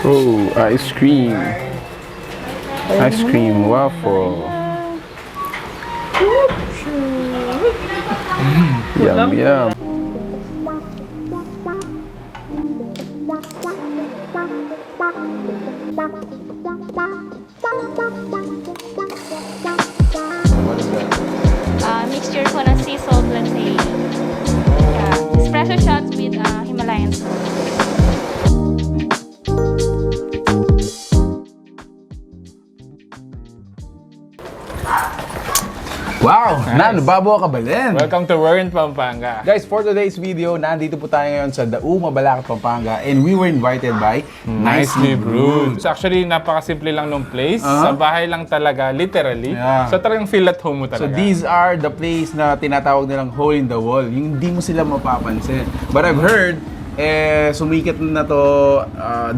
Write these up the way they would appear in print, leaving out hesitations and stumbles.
Oh, ice cream. Ice cream waffle. Yum, yum. What is that? Mixture ko ng sea salt latte. Yeah. Espresso shots with Himalayan salt. Wow! Nan, babo ka ba din? Welcome to Brewed, Pampanga. Guys, for today's video, nandito po tayo ngayon sa Mabalacat, Pampanga, and we were invited by Nicely Brewed. So actually, napakasimple lang nung place. Sa bahay lang talaga, literally. Yeah. So talagang feel at home mo So talaga. these are the place na tinatawag nilang hole in the wall. Yung hindi mo sila mapapansin. But I've heard, sumikat na to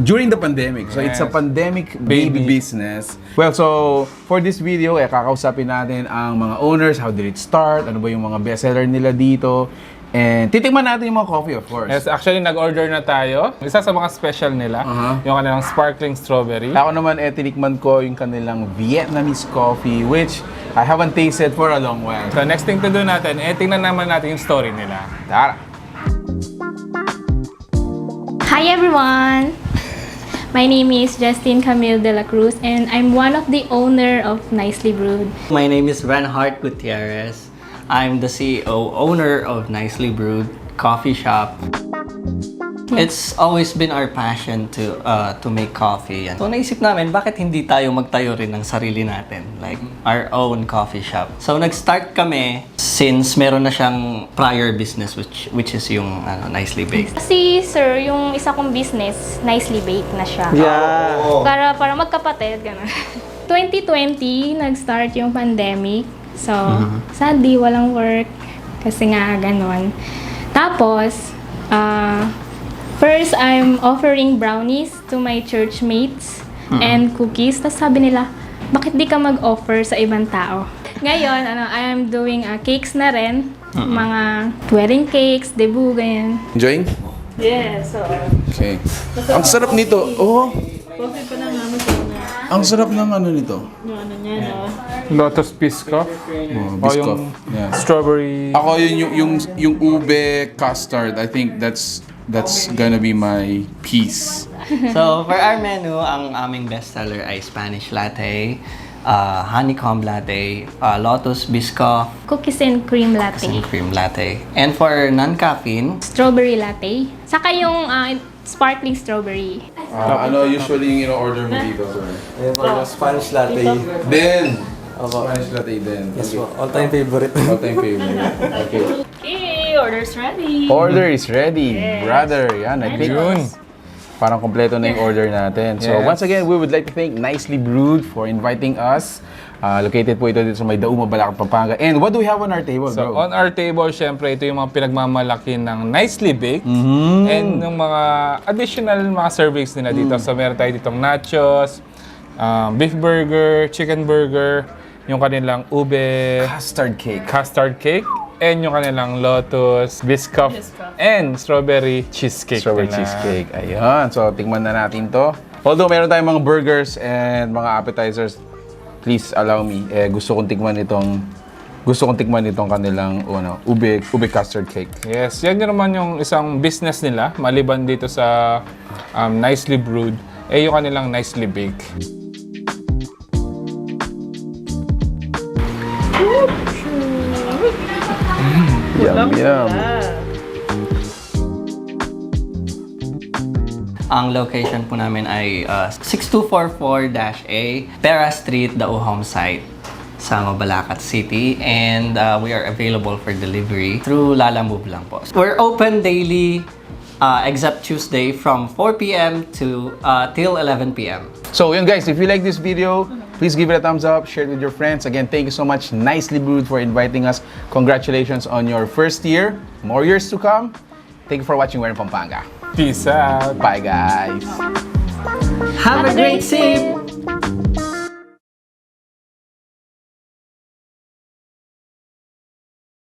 during the pandemic. So it's a pandemic baby business. Well, so for this video, kakausapin natin ang mga owners, how did it start, ano ba yung mga bestseller nila dito, and titikman natin yung mga coffee, of course. Yes, actually nag-order na tayo. Isa sa mga special nila, yung kanilang sparkling strawberry. Ako naman, tinikman ko yung kanilang Vietnamese coffee, which I haven't tasted for a long while. So next thing to do natin, tingnan naman natin yung story nila. Tara! Hi everyone! My name is Justine Camille de la Cruz and I'm one of the owner of Nicely Brewed. My name is Reinhardt Gutierrez. I'm the CEO, owner of Nicely Brewed Coffee Shop. It's always been our passion to make coffee. So naisip namin, bakit hindi tayo magtayo rin ng sarili natin? Like, our own coffee shop. So nag-start kami since meron na siyang prior business which is yung Nicely Baked. Kasi sir, yung isa kong business, Nicely Baked na siya. Yeah! Para magkapatid, gano'n. 2020, nag-start yung pandemic. So, sadly, walang work. Kasi nga, gano'n. Tapos, first, I'm offering brownies to my church mates and cookies. Tapos sabi nila, bakit di ka mag-offer sa ibang tao? Ngayon, I am doing cakes na rin. Mga wedding cakes, debut, ganyan. Enjoying? Yes, so... Okay. Ang sarap nito. Oh! Coffee pa na mama ko na. Ang sarap ng ano nito. Yung ano niya, no? Lotus Biscoff. Oh, O Biscoff. yung Yeah. strawberry. Ako yung ube custard. I think that's gonna be my piece. So for our menu, ang aming bestseller ay Spanish Latte, honeycomb latte, lotus biscoff, Cookies and cream latte. and cream latte. And for non-caffeine, Strawberry latte. Saka yung sparkling strawberry. Ano usually yung ino-order mo dito, sir? Spanish latte. Then, Opo. Spanish latte din. Yes po. All-time favorite. All-time favorite. Okay. Okay, order's ready. Order is ready, brother. Yan, I think Yun. parang kompleto na yung order natin. So Yes. once again, we would like to thank Nicely Brewed for inviting us. Located po ito dito sa may Mabalacat, Pampanga. And what do we have on our table, So bro? on our table, syempre, ito yung mga pinagmamalaki ng Nicely Baked. And yung mga additional mga servings nila dito. So meron tayo ditong nachos, beef burger, chicken burger, yung kanilang ube, Custard cake. and yung kanilang lotus, biscoff, and strawberry cheesecake. Strawberry nila. cheesecake. Ayan. So, tingnan na natin to. Although, meron tayong mga burgers and mga appetizers, please allow me. Gusto kong tikman itong kanilang ube custard cake. Yes, yan yun naman yung isang business nila, maliban dito sa Nicely Brewed, yung kanilang Nicely Baked. Yum, yum. ang location po namin ay 6244-A, Peras Street, Homesite sa Mabalacat City, and we are available for delivery through Lala Move lang po. We're open daily except Tuesday from 4 p.m. to till 11 p.m. So, yun guys, if you like this video, please give it a thumbs up, share it with your friends. Again, thank you so much, Nicely Brewed, for inviting us. Congratulations on your first year. More years to come. Thank you for watching. We're in Pampanga. Peace out! Bye, guys. Have a great sip!